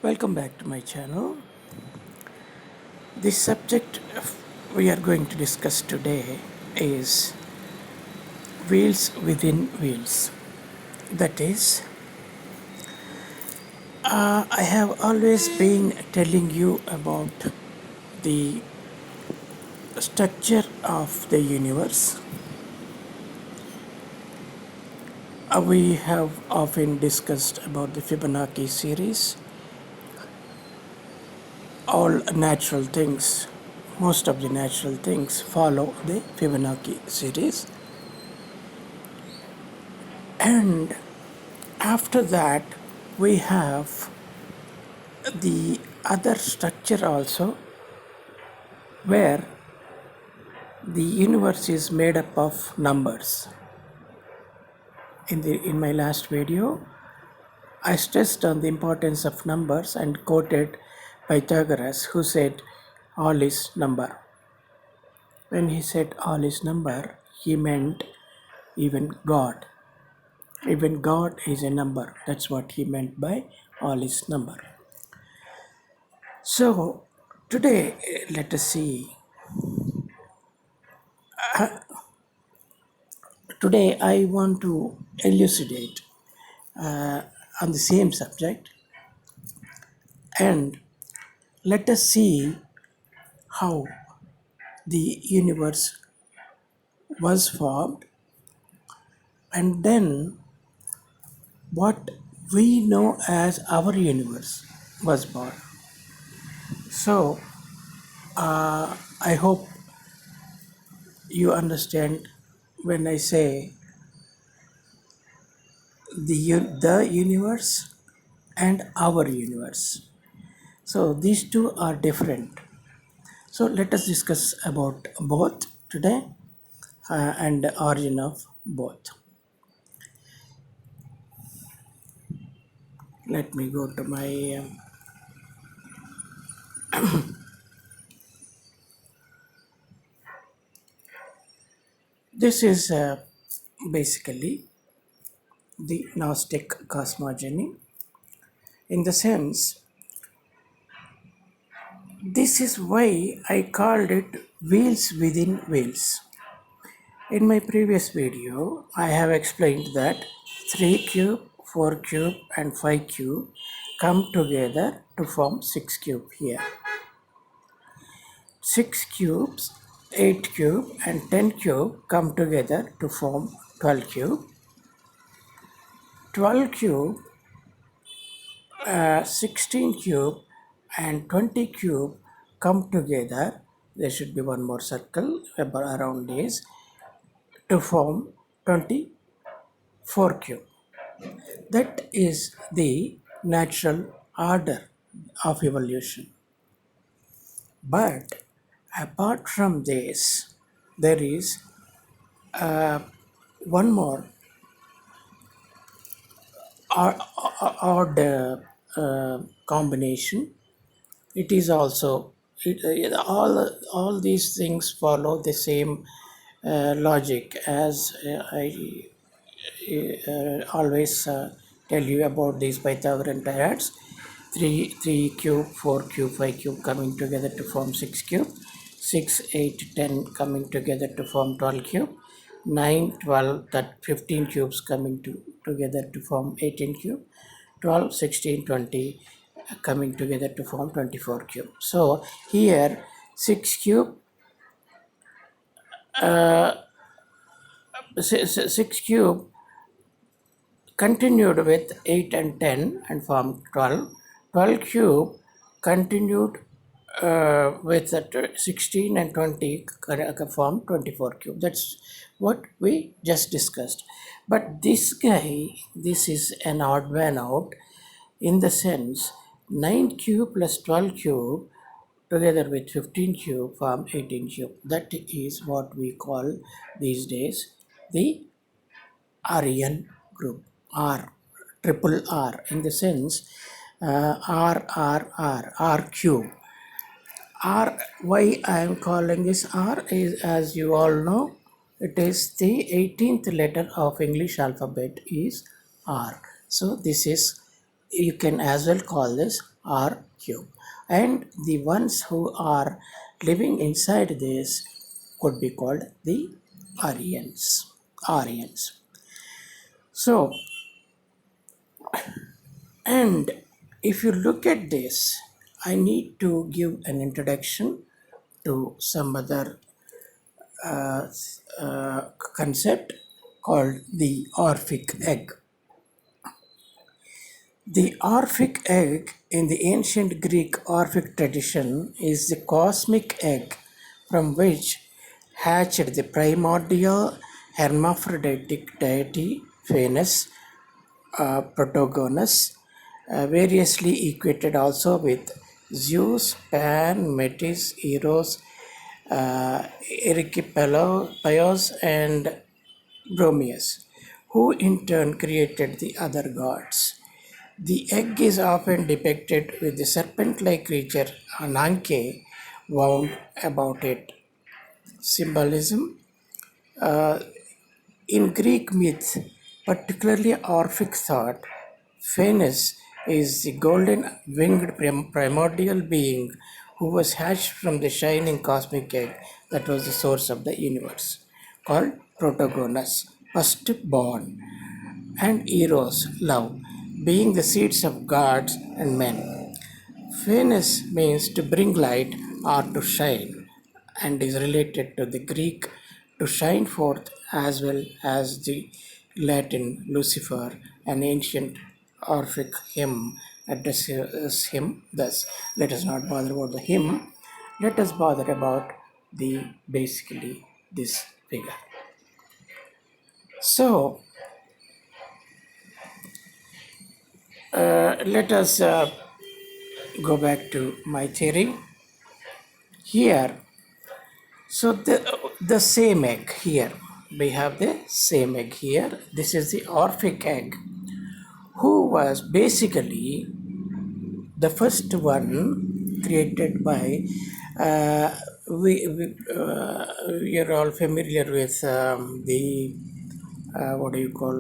Welcome back to my channel. The subject we are going to discuss today is wheels within wheels. That is, I have always been telling you about the structure of the universe. We have often discussed about the Fibonacci series. All natural things, most of the natural things follow the Fibonacci series. And after that, we have the other structure also, where the universe is made up of numbers. In my last video, I stressed on the importance of numbers and quoted Pythagoras, who said all is number. When he said all is number, he meant even God. Even God is a number. That's what he meant by all is number. So today, let us see. Today I want to elucidate on the same subject, and let us see how the universe was formed, and then what we know as our universe was born. So I hope you understand when I say the universe and our universe. So these two are different. So let us discuss about both today and the origin of both. Let me go to my this is basically the Gnostic cosmogony. In the sense, this is why I called it wheels within wheels. In my previous video, I have explained that 3 cube, 4 cube and 5 cube come together to form 6 cube here. 6 cubes, 8 cube and 10 cube come together to form 12 cube. 12 cube, 16 cube and 20 cube come together. There should be one more circle around this to form 24 cube. That is the natural order of evolution. But apart from this, there is one more odd combination. It is also all these things follow the same logic as I always tell you about these Pythagorean triads. 3 cube, 4 cube, 5 cube coming together to form 6 cube. 6, 8, 10 coming together to form 12 cube. 9, 12, 15 cubes coming together to form 18 cube. 12, 16, 20 coming together to form 24 cube. So here 6 cube 6 cube continued with 8 and 10 and formed 12. 12 cube continued with 16 and 20 formed 24 cube. That's what we just discussed. But this guy, this is an odd man out, in the sense 9 cube plus 12 cube together with 15 cube form 18 cube. That is what we call these days the Aryan group, R, triple R, in the sense R cube. R, why I am calling this R is, as you all know, it is the 18th letter of English alphabet is R. So this is, you can as well call this R cube. And the ones who are living inside this could be called the Aryans. Aryans. So, and if you look at this, I need to give an introduction to some other concept called the orphic egg. The orphic egg in the ancient Greek orphic tradition is the cosmic egg from which hatched the primordial hermaphroditic deity Venus, Protagonus, variously equated also with Zeus, Pan, Metis, Eros, Erechipaios, and Bromius, who in turn created the other gods. The egg is often depicted with the serpent-like creature Ananke wound about it. Symbolism in Greek myth, particularly Orphic thought, Venus is the golden winged primordial being who was hatched from the shining cosmic egg that was the source of the universe, called Protagonus, firstborn, and Eros, love, being the seeds of gods and men. Venus means to bring light or to shine and is related to the Greek to shine forth as well as the Latin Lucifer, an ancient Orphic hymn addresses him thus. Let us not bother about the hymn, let us bother about the basically this figure. So let us go back to my theory here. So the same egg here, we have the same egg here. This is the orphic egg, who was basically the first one created by. You're all familiar with the what do you call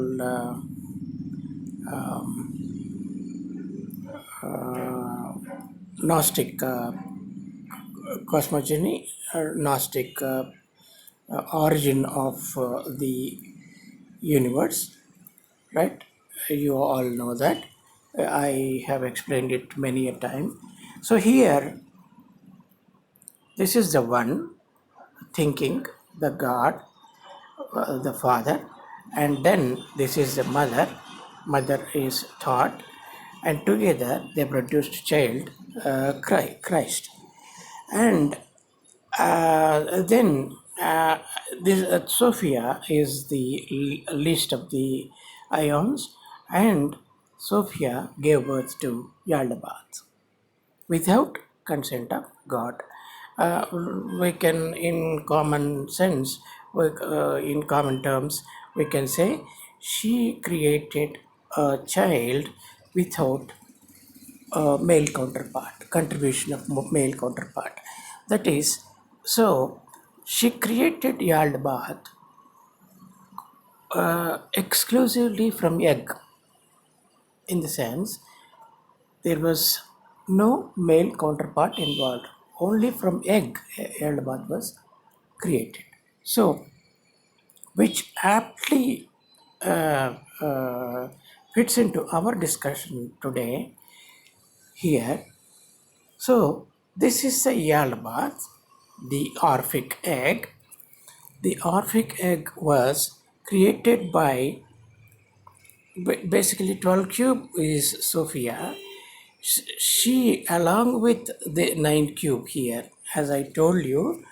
Gnostic cosmogony, Gnostic origin of the universe, right? You all know that. I have explained it many a time. So here, this is the one thinking, the God, the Father, and then this is the Mother. Mother is thought, and together they produced child, Christ. And then this Sophia is the least of the ions, and Sophia gave birth to Yaldabaoth without consent of God. We can, in common sense, in common terms, we can say she created a child without a male counterpart, contribution of male counterpart. That is, so she created Yaldabaoth exclusively from egg, in the sense there was no male counterpart involved. Only from egg Yaldabaoth was created. So, which aptly fits into our discussion today here. So, this is the Yaldabaoth, the orphic egg. The orphic egg was created by basically 12 cube is Sophia. She, along with the 9 cube here, as I told you,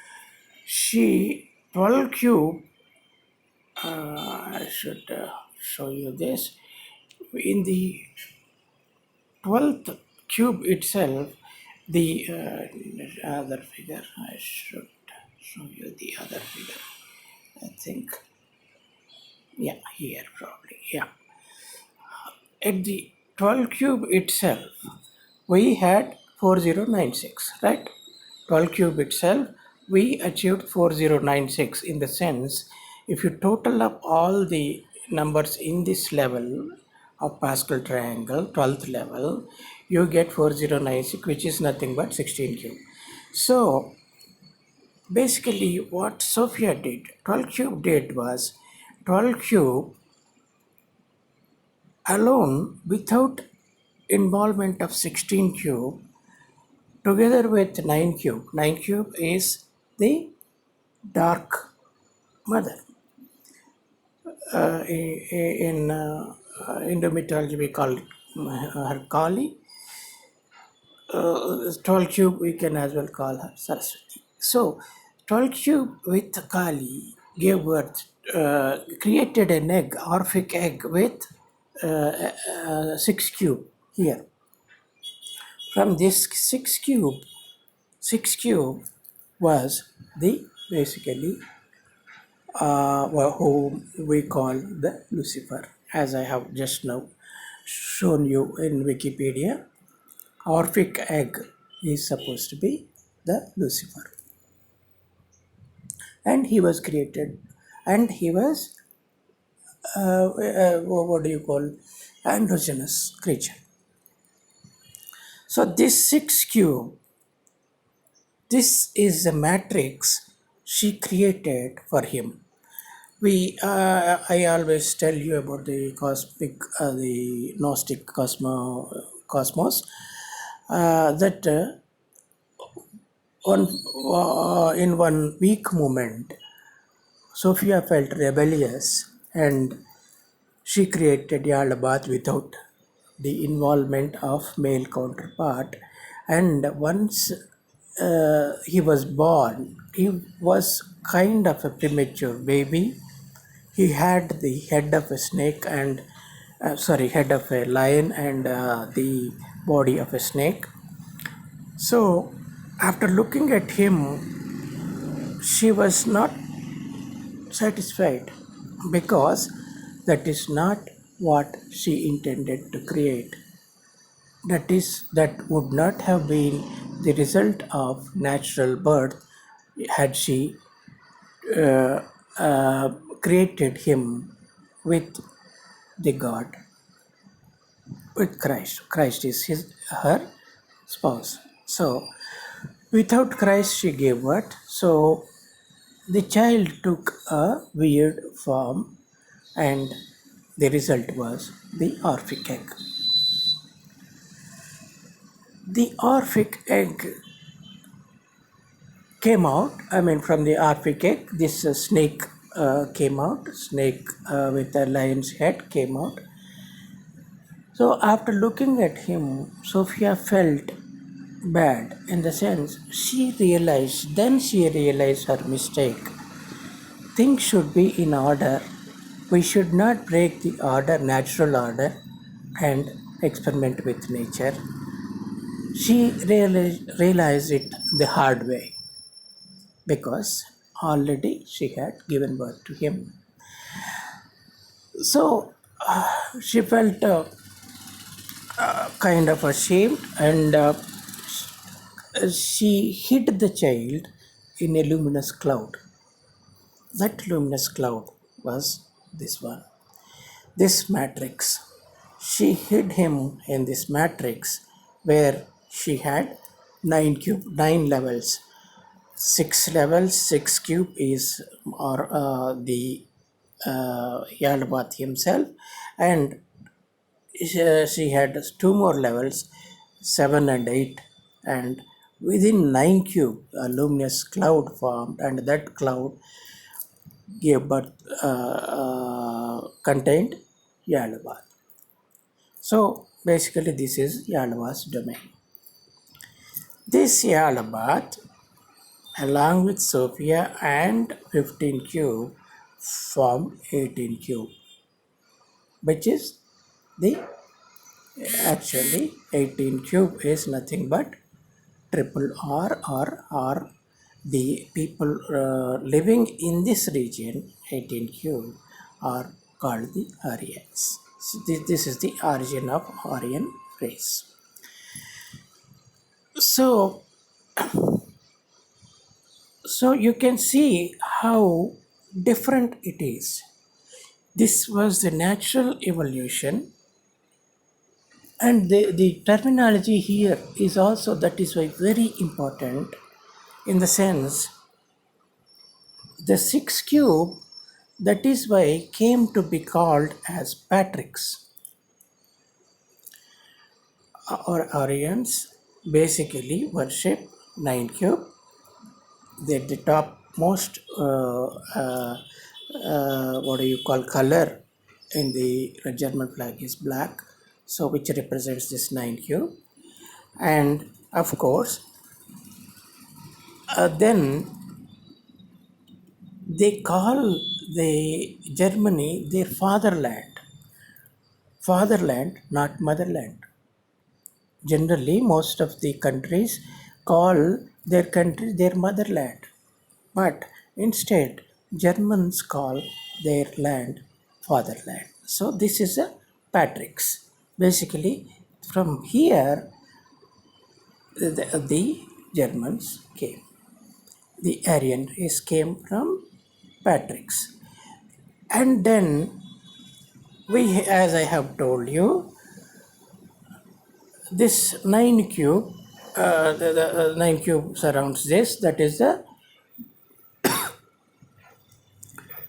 she 12 cube, I should show you this. In the 12th cube itself, the other figure, I should show you the other figure, I think. Yeah, here probably, yeah. At the 12 cube itself, we had 4096, right? 12 cube itself, we achieved 4096 in the sense, if you total up all the numbers in this level of Pascal triangle, 12th level, you get 4096, which is nothing but 16 cube. So basically what Sophia did, 12 cube did was 12 cube alone without involvement of 16 cube together with 9 cube. 9 cube is the dark mother. In Indo mythology we call it her Kali. 12 cube we can as well call her Saraswati. So 12 cube with Kali gave birth, created an egg, orphic egg with 6 cube here. From this 6 cube was the basically whom we call the Lucifer, as I have just now shown you in Wikipedia. Orphic egg is supposed to be the Lucifer, and he was created, and he was what do you call, androgynous creature. So this 6 cube, this is the matrix she created for him. I always tell you about the the Gnostic cosmos, that in one weak moment, Sophia felt rebellious and she created Yalabath without the involvement of male counterpart. And once he was born, he was kind of a premature baby. He had the head of a snake and head of a lion and the body of a snake. So after looking at him, she was not satisfied because that is not what she intended to create. That would not have been the result of natural birth had she uh, created him with the God, with Christ. Christ is her spouse. So without Christ she gave birth. So the child took a weird form, and the result was the orphic egg. The orphic egg came out, from the orphic egg, this snake came out, snake with a lion's head came out. So after looking at him, Sophia felt bad in the sense she realized her mistake. Things should be in order. We should not break the order, natural order, and experiment with nature. She realized it the hard way because already she had given birth to him. So she felt kind of ashamed, and she hid the child in a luminous cloud. That luminous cloud was this one, this matrix. She hid him in this matrix where she had 9 levels. 6 levels, 6 cube is or the Yaldabaoth himself, and she had 2 more levels, 7 and 8, and within 9 cube a luminous cloud formed, and that cloud gave birth, contained Yaldabaoth. So basically this is Yaldabaoth's domain. This Yaldabaoth, along with Sophia and 15 cube, form 18 cube, which is the actually 18 cube is nothing but triple R, or the people living in this region, 18 cube, are called the Aryans. So this is the origin of Aryan race. So you can see how different it is. This was the natural evolution, And the terminology here is also, that is why, very important, in the sense the six cube, that is why came to be called as Patrick's. Or Aryans basically worship nine cube. The topmost what do you call color in the German flag is black, so which represents this nine cube. And of course, then they call the Germany their fatherland, not motherland. Generally, most of the countries call their country their motherland, but instead, Germans call their land fatherland. So this is a Patrick's. Basically, from here, the Germans came. The Aryan race came from Patrick's. And then we, as I have told you, this 9 cube, the 9 cube surrounds this. That is the,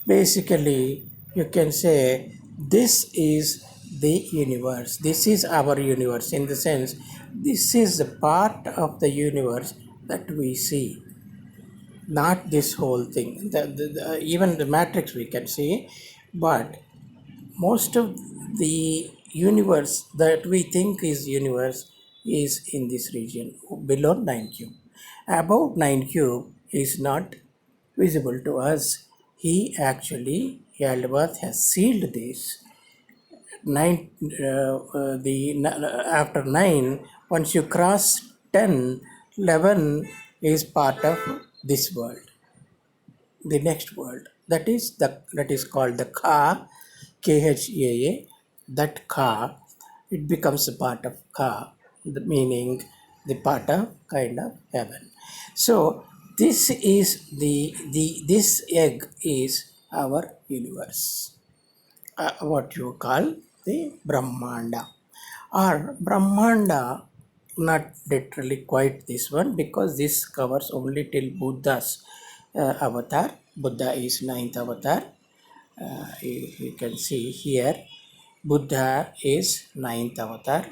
basically you can say, this is the universe. This is our universe, in the sense this is the part of the universe that we see, not this whole thing. Even the matrix we can see, but most of the universe that we think is universe is in this region below 9 cube. Above 9 cube is not visible to us. He actually, Yaldabaoth has sealed this. After 9, once you cross 10, 11 is part of this world, the next world. That is called the Ka, Khaa. That Ka, it becomes a part of Ka, meaning the part of kind of heaven. So this is this egg is our universe. What you call the Brahmanda. Or Brahmanda, not literally quite this one, because this covers only till Buddha's avatar. Buddha is ninth avatar. You can see here, Buddha is ninth avatar,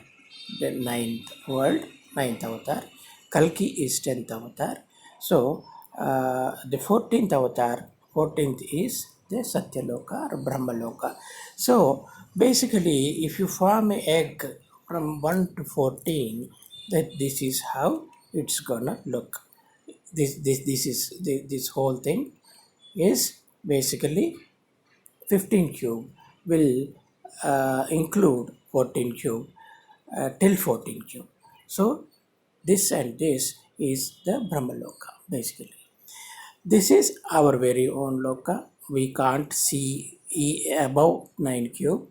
the ninth world, ninth avatar. Kalki is 10th avatar. So the 14th avatar, 14th is the Satyaloka or Brahmaloka. So basically, if you form an egg from 1 to 14, that this is how it's gonna look. This whole thing is basically 15 cube will include 14 cube till 14 cube. So this and this is the Brahmaloka basically. This is our very own loka. We can't see above 9 cube,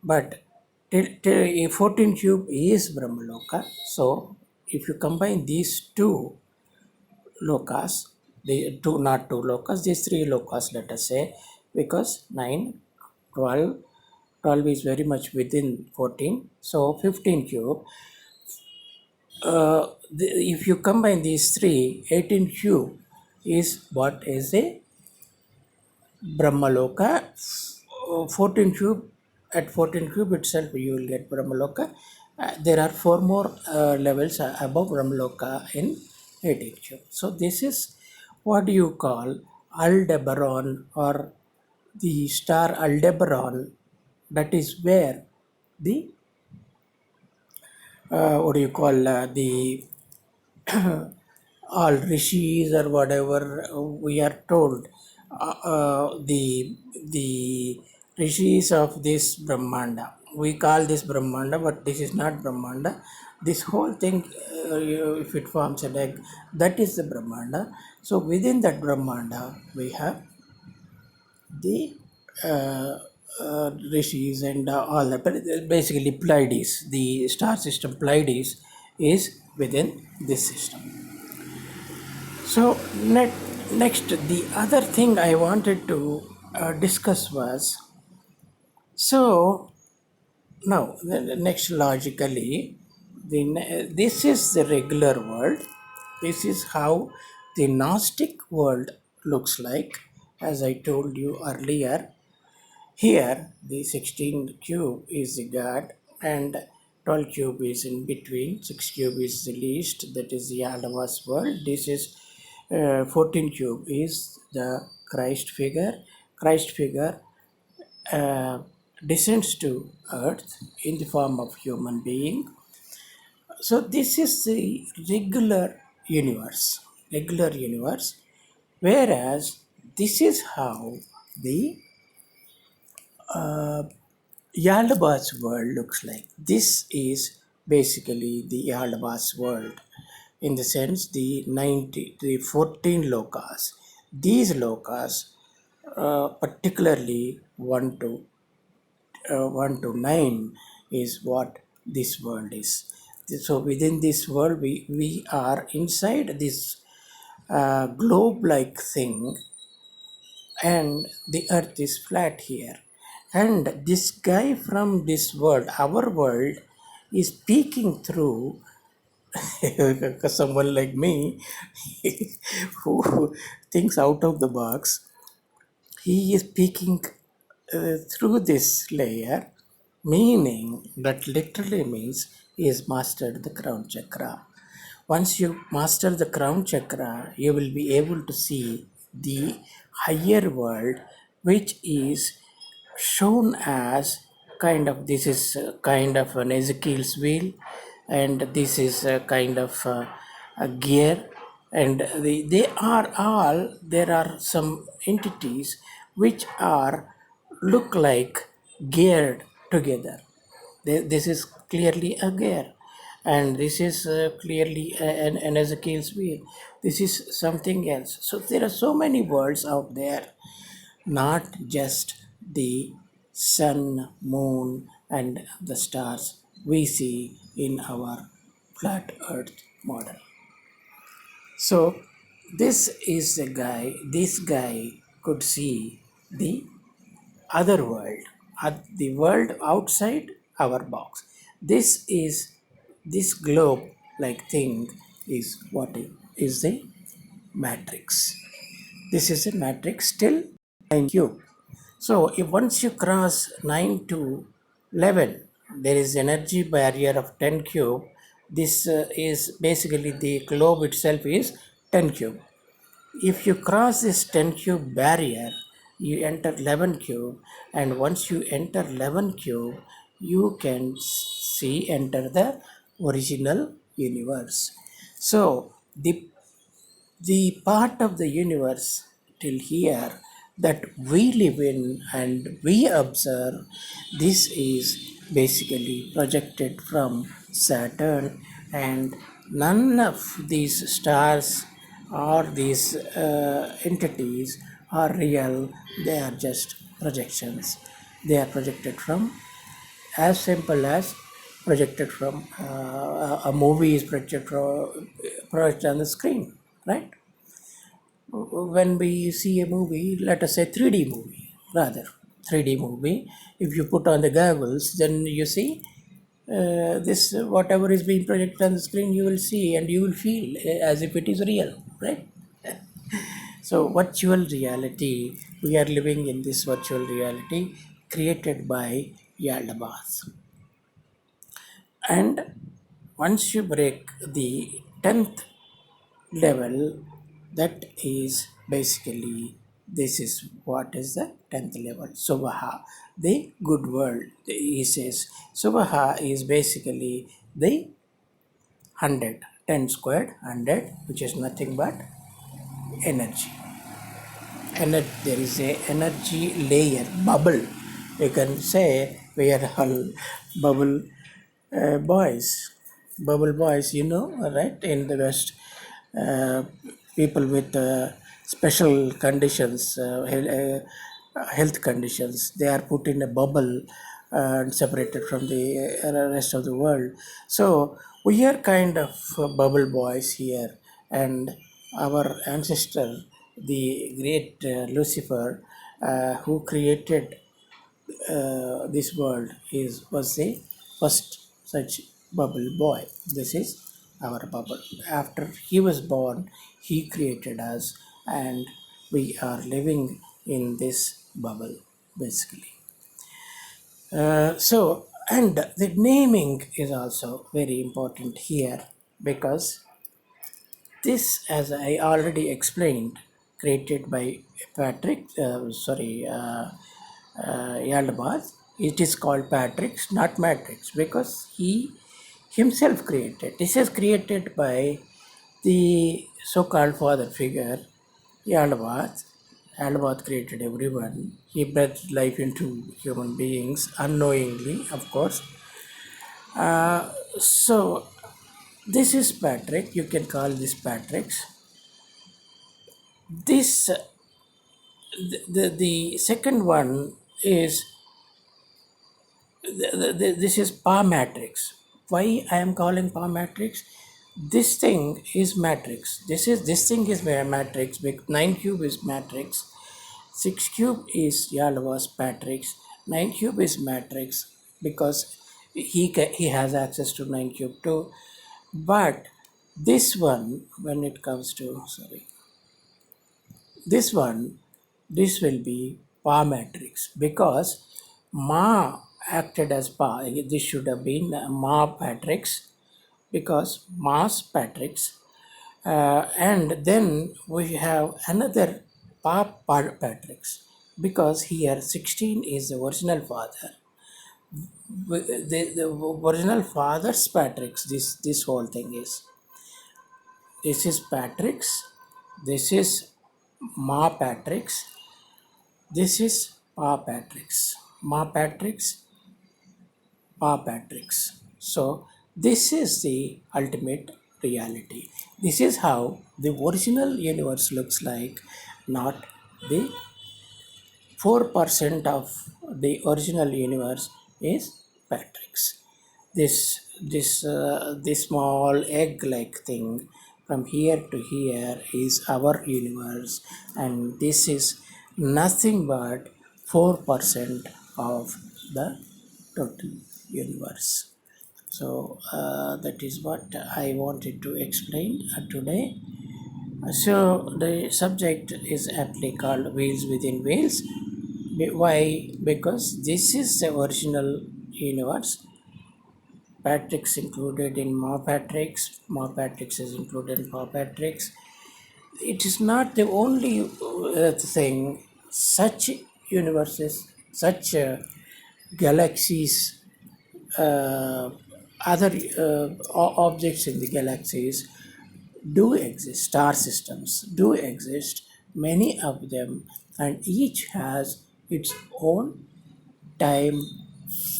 but till 14 cube is Brahmaloka. So if you combine these two lokas, not two lokas, these three lokas, let us say, because 9, 12, 12 is very much within 14, so 15 cube. If you combine these three, 18 cube is what is a Brahmaloka. 14 cube, at 14 cube itself you will get Brahmaloka. There are 4 more levels above Brahmaloka in 18 cube. So this is what you call Aldebaran, or the star Aldebaran. That is where the what do you call the all rishis or whatever we are told, the rishis of this Brahmanda. We call this Brahmanda, but this is not Brahmanda. This whole thing, if it forms an egg, that is the Brahmanda. So within that Brahmanda, we have the rishis and all that. But basically, Pleiades, the star system Pleiades, is within this system. So next, the other thing I wanted to discuss was, so Now, the next logically, this is the regular world. This is how the Gnostic world looks like. As I told you earlier, here the 16 cube is the God and 12 cube is in between. 6 cube is the least, that is the Yadava's world. This is 14 cube is the Christ figure. Christ figure uh, descends to earth in the form of human being. So this is the regular universe, whereas this is how the Yaldaba's world looks like. This is basically the Yaldaba's world, in the sense the 14 lokas. These lokas, particularly 1 to 9, is what this world is. So within this world, we are inside this globe like thing, and the earth is flat here. And this guy from this world, our world, is peeking through someone like me who thinks out of the box. He is peeking through this layer, meaning that literally means he has mastered the crown chakra. Once you master the crown chakra, you will be able to see the higher world, which is shown as kind of, this is kind of an Ezekiel's wheel, and this is a kind of a gear, and they are all, there are some entities which are look like geared together. This is clearly a gear, and this is clearly an Ezekiel's wheel. This is something else. So there are so many worlds out there, not just the sun, moon, and the stars we see in our flat earth model. So this guy could see the other world, the world outside our box. This globe like thing is what is the matrix. This is a matrix still 9 cube. So if once you cross 9 to 11, there is energy barrier of 10 cube. This is basically the globe itself is 10 cube. If you cross this 10 cube barrier, you enter 11 cube, and once you enter 11 cube, you can see enter the original universe. So the part of the universe till here that we live in and we observe, this is basically projected from Saturn, and none of these stars or these entities are real. They are just projections. They are projected from, as simple as projected from a movie is projected on the screen, right? When we see a movie, let us say 3D movie, rather 3D movie, if you put on the goggles, then you see this whatever is being projected on the screen, you will see and you will feel as if it is real, right? So virtual reality, we are living in this virtual reality created by Yaldabaoth. And once you break the 10th level, that is basically, this is what is the 10th level, Subaha, the good world. He says Subaha is basically the 100, 10 squared 100, which is nothing but energy. There is a energy layer, bubble, you can say. We are all bubble boys, right? In the west, uh, people with special conditions, health conditions, they are put in a bubble and separated from the rest of the world. So we are kind of bubble boys here, and our ancestor, the great Lucifer, who created this world was the first such bubble boy. This is our bubble. After he was born, he created us, and we are living in this bubble basically. And the naming is also very important here, because this, as I already explained, created by Patrick, Yaldabaoth. It is called Patrick's, not Matrix, because he himself created. This is created by the so-called father figure, Yaldabaoth. Yaldabaoth created everyone. He breathed life into human beings unknowingly, of course. So this is Patrick. You can call this Patrick's. This the second one is this is power matrix. Why I am calling power matrix? This thing is matrix. This thing is matrix. 9 cube is matrix. 6 cube is Yalva's matrix. 9 cube is matrix because he has access to 9 cube too. But this one, when it comes to this one, this will be Pa matrix, because Ma acted as Pa. This should have been Ma matrix, because Ma's matrix. And then we have another matrix, because here 16 is the original father. The original father's matrix, this whole thing is. This is Patrick's, this is Ma Patrick's, this is Pa Patrick's, Ma Patrick's, Pa Patrick's. So this is the ultimate reality. This is how the original universe looks like, not the 4% of the original universe is Patrick's. This small egg-like thing from here to here is our universe, and this is nothing but 4% of the total universe. So that is what I wanted to explain today. So the subject is aptly called Wheels Within Wheels. Why? Because this is the original universe. Patrick's included in Ma Patrick's. Ma Patrick's is included in Pa Patrick's. It is not the only thing. Such universes, such galaxies, uh, other objects in the galaxies do exist. Star systems do exist, many of them, and each has its own time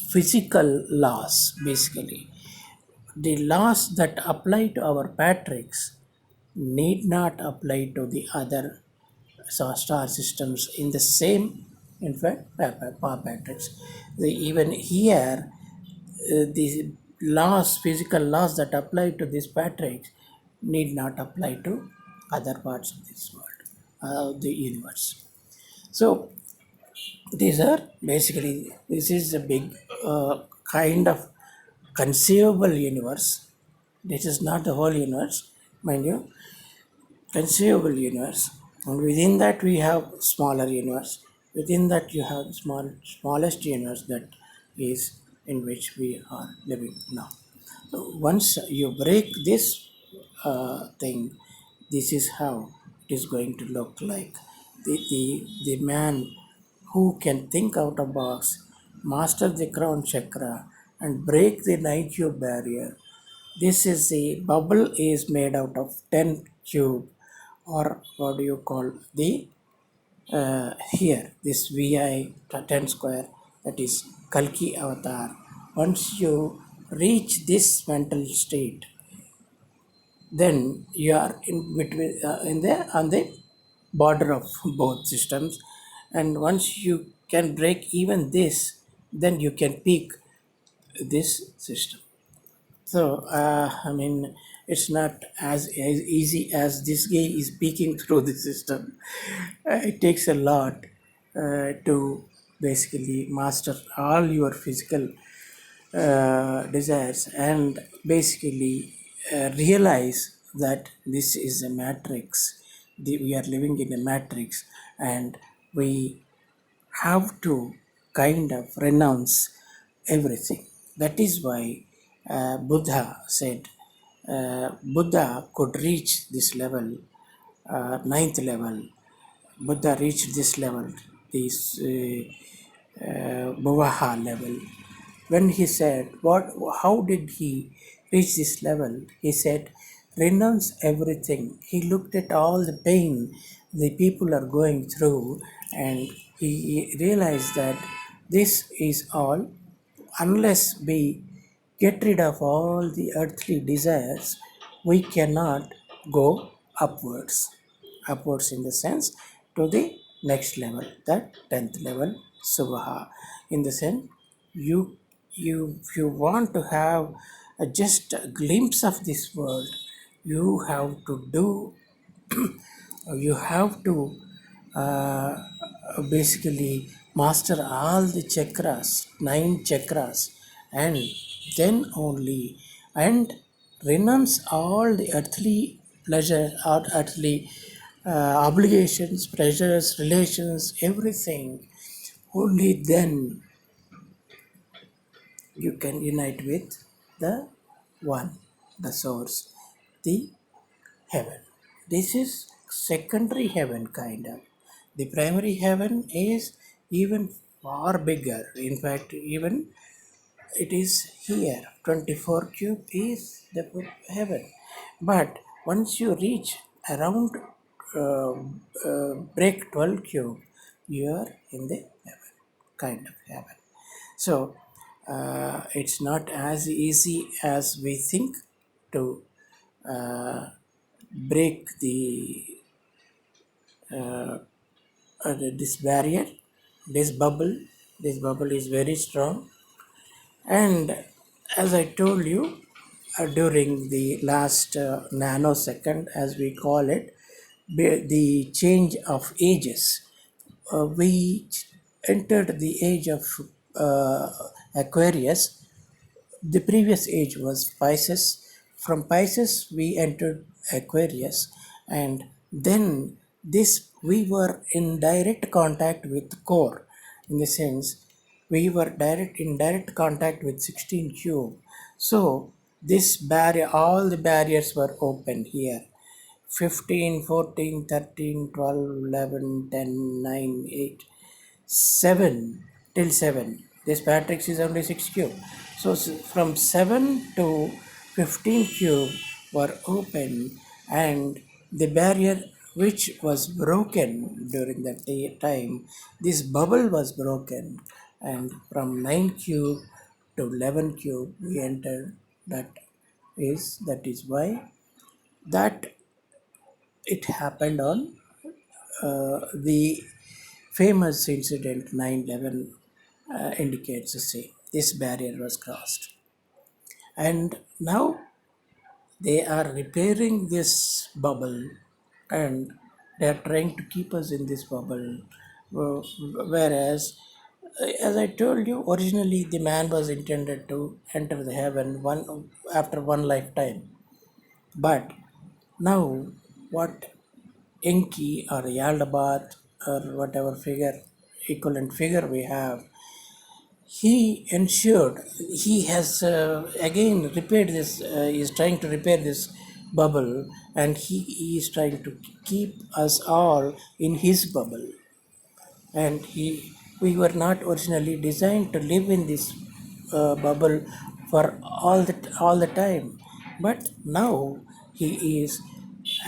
physical laws. Basically, the laws that apply to our Patricks need not apply to the other star systems in the same, in fact, Patricks. Even here, the laws, physical laws that apply to this Patrick need not apply to other parts of this world, the universe. So these are basically, this is a big kind of conceivable universe. This is not the whole universe, mind you, conceivable universe. And within that we have smaller universe. Within that you have smallest universe, that is in which we are living now. So once you break this thing, this is how it is going to look like. The man who can think out of box, master the crown chakra, and break the nine cube barrier. This is the bubble is made out of 10 cube, or what do you call the here this VI 10 square, that is Kalki avatar. Once you reach this mental state, then you are in between in the on the border of both systems, and once you can break even this, then you can peak this system. So, I mean, it's not as easy as this guy is peeking through the system. It takes a lot to basically master all your physical desires, and basically realize that this is a matrix. We are living in a matrix, and we have to kind of renounce everything. That is why Buddha said Buddha could reach this level, ninth level. Buddha reached this level, this Bhuvaha level. When he said, how did he reach this level? He said, renounce everything. He looked at all the pain the people are going through, and he realized that this is all, unless we get rid of all the earthly desires, we cannot go upwards. Upwards in the sense to the next level, that 10th level, Subaha. In the sense, if you want to have just a glimpse of this world, you have to do you have to uh, basically master all the chakras, 9 chakras, and then only, and renounce all the earthly pleasure or earthly obligations, pleasures, relations, everything. Only then you can unite with the one, the source, the heaven. This is secondary heaven, kind of. The primary heaven is even far bigger. In fact, even it is here. 24 cube is the heaven. But once you reach around uh, break 12 cube, you are in the heaven, kind of heaven. So it's not as easy as we think to uh, break this barrier, this bubble. This bubble is very strong, and as I told you during the last nanosecond, as we call it, the change of ages. We entered the age of uh, Aquarius. The previous age was Pisces. From Pisces, we entered Aquarius, and then this we were in direct contact with core, in the sense we were in direct contact with 16 cube. So this barrier, all the barriers were open here. 15, 14, 13, 12, 11, 10, 9, 8. 7 till 7. This matrix is only 6 cube. So from 7 to 15 cube were open, and the barrier which was broken during that time, this bubble was broken, and from 9 cube to 11 cube we entered. That is why that it happened on the famous incident 9/11 indicates the same. This barrier was crossed. And now they are repairing this bubble, and they are trying to keep us in this bubble. Whereas, as I told you, originally the man was intended to enter the heaven after one lifetime. But now, what Enki or Yaldabaoth or whatever figure, equivalent figure we have, he ensured, he has again repaired this, is trying to repair this bubble, and he is trying to keep us all in his bubble. And we were not originally designed to live in this bubble for all the time, but now he is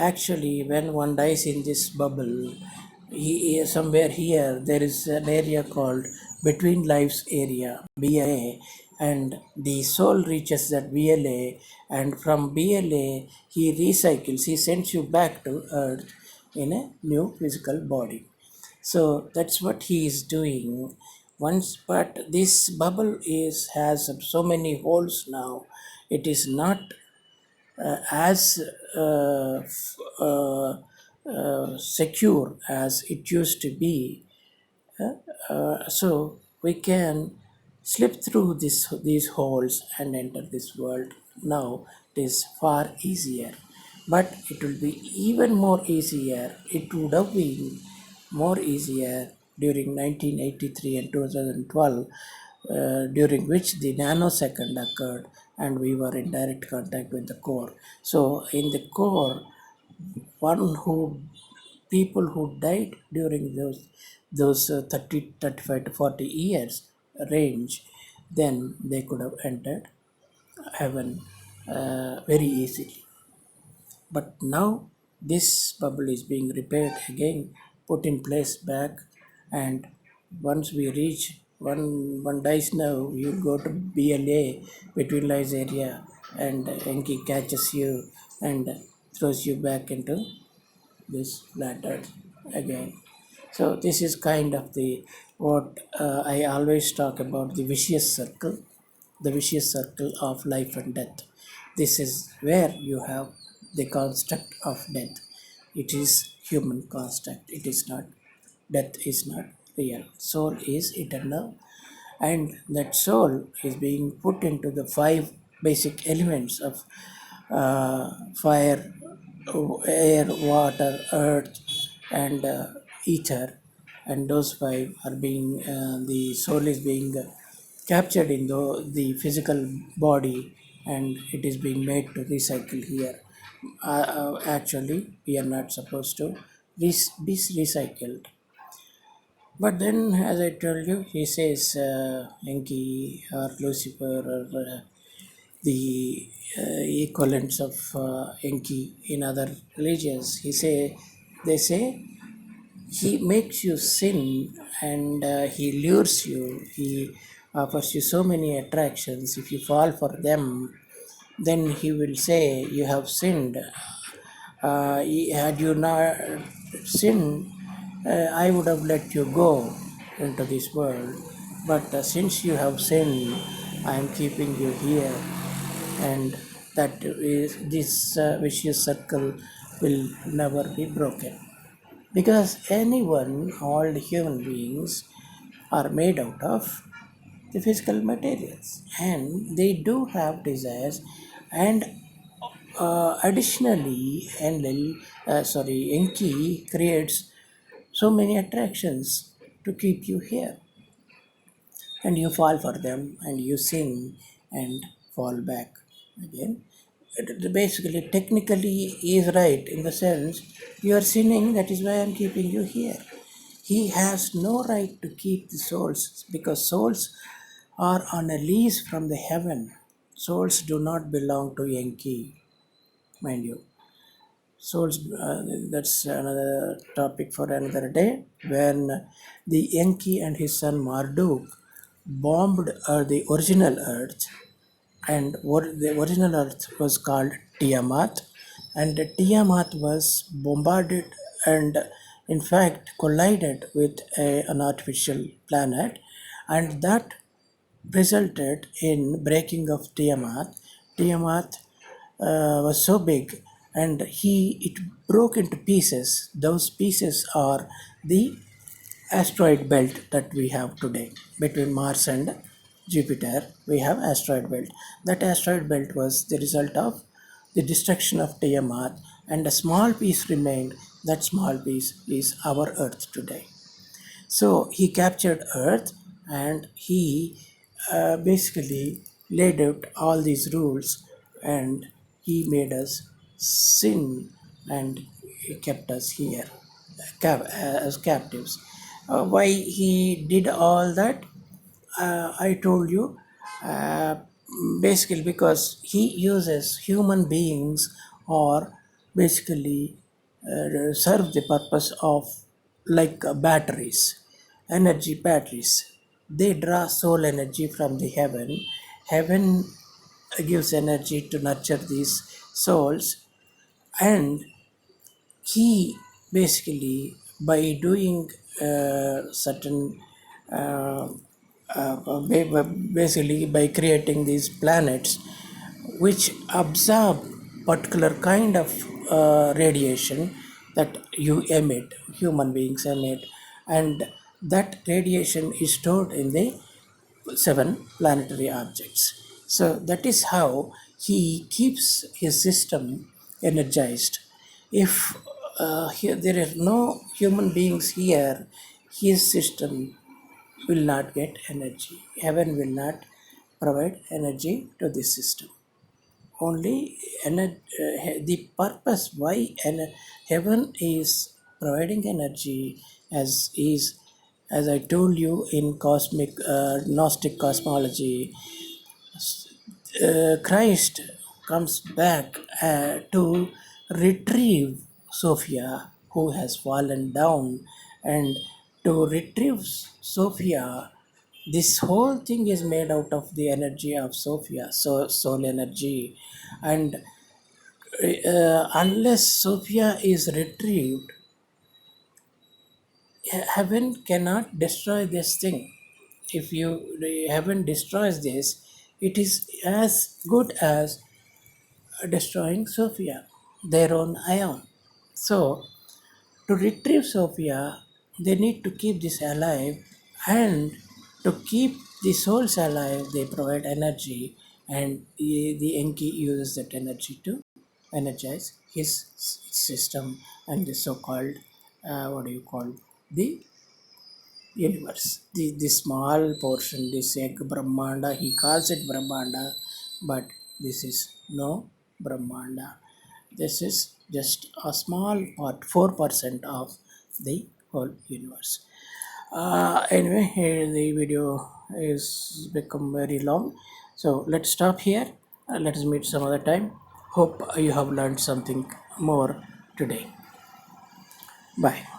actually, when one dies in this bubble, he is somewhere here. There is an area called between lives area, BLA, and the soul reaches that BLA, and from BLA he recycles, he sends you back to earth in a new physical body. So that's what he is doing. Once, but this bubble has so many holes now. It is not as secure as it used to be So we can slip through these holes and enter this world. Now it is far easier, but it will be even more easier. It would have been more easier during 1983 and 2012, during which the nanosecond occurred and we were in direct contact with the core. So in the core, one who people who died during those 30 35 to 40 years range, then they could have entered heaven very easily. But now this bubble is being repaired again, put in place back, and once we reach one dice now, you go to BLA, between lies area, and Enki catches you and throws you back into this flat earth again. So this is kind of the what I always talk about, the vicious circle of life and death. This is where you have the construct of death. It is human construct. It is not, death is not real. Soul is eternal, and that soul is being put into the five basic elements of fire, air, water, earth, and ether. And those five are being, the soul is being captured in the physical body, and it is being made to recycle here. Actually, we are not supposed to be recycled. But then, as I told you, he says Enki or Lucifer or the equivalents of Enki in other religions. They say he makes you sin, and he lures you. He offers you so many attractions. If you fall for them, then he will say you have sinned. Had you not sinned, I would have let you go into this world. But since you have sinned, I am keeping you here, and that is this vicious circle will never be broken. Because anyone, all human beings, are made out of the physical materials, and they do have desires, and additionally, Enki creates so many attractions to keep you here, and you fall for them, and you sin and fall back again. Basically, technically, he is right in the sense you are sinning. That is why I am keeping you here. He has no right to keep the souls because souls are on a lease from the heaven. Souls do not belong to Enki, mind you. Souls, that's another topic for another day. When the Enki and his son Marduk bombed the original Earth, and the original Earth was called Tiamat, and Tiamat was bombarded and, in fact, collided with an artificial planet, and that resulted in breaking of Tiamat. Tiamat was so big, and it broke into pieces. Those pieces are the asteroid belt that we have today between Mars and Jupiter. We have asteroid belt. That asteroid belt was the result of the destruction of Tiamat, and a small piece remained. That small piece is our Earth today. So he captured Earth, and he basically laid out all these rules, and he made us sin, and he kept us here as captives. Why he did all that? I told you, uh, basically because he uses human beings, or basically serve the purpose of like batteries, energy batteries. They draw soul energy from the heaven. Heaven gives energy to nurture these souls, and he basically, by doing certain uh, basically by creating these planets which absorb particular kind of radiation that you emit, human beings emit, and that radiation is stored in the 7 planetary objects. So that is how he keeps his system energized. If there are no human beings here, his system will not get energy. Heaven will not provide energy to this system. Only the purpose why heaven is providing energy as I told you in cosmic Gnostic cosmology, Christ comes back to retrieve Sophia, who has fallen down, and to retrieve Sophia. This whole thing is made out of the energy of Sophia, so soul energy, and unless Sophia is retrieved, heaven cannot destroy this thing. If heaven destroys this, it is as good as destroying Sophia, their own ion. So, to retrieve Sophia, they need to keep this alive, and to keep the souls alive, they provide energy, and the Enki uses that energy to energize his system and the so called, what do you call, the universe. The small portion, this egg Brahmanda, he calls it Brahmanda, but this is no Brahmanda. This is just a small part, 4% of the whole universe. Anyway, here the video is become very long, so let's stop here. Let us meet some other time. Hope you have learned something more today. Bye.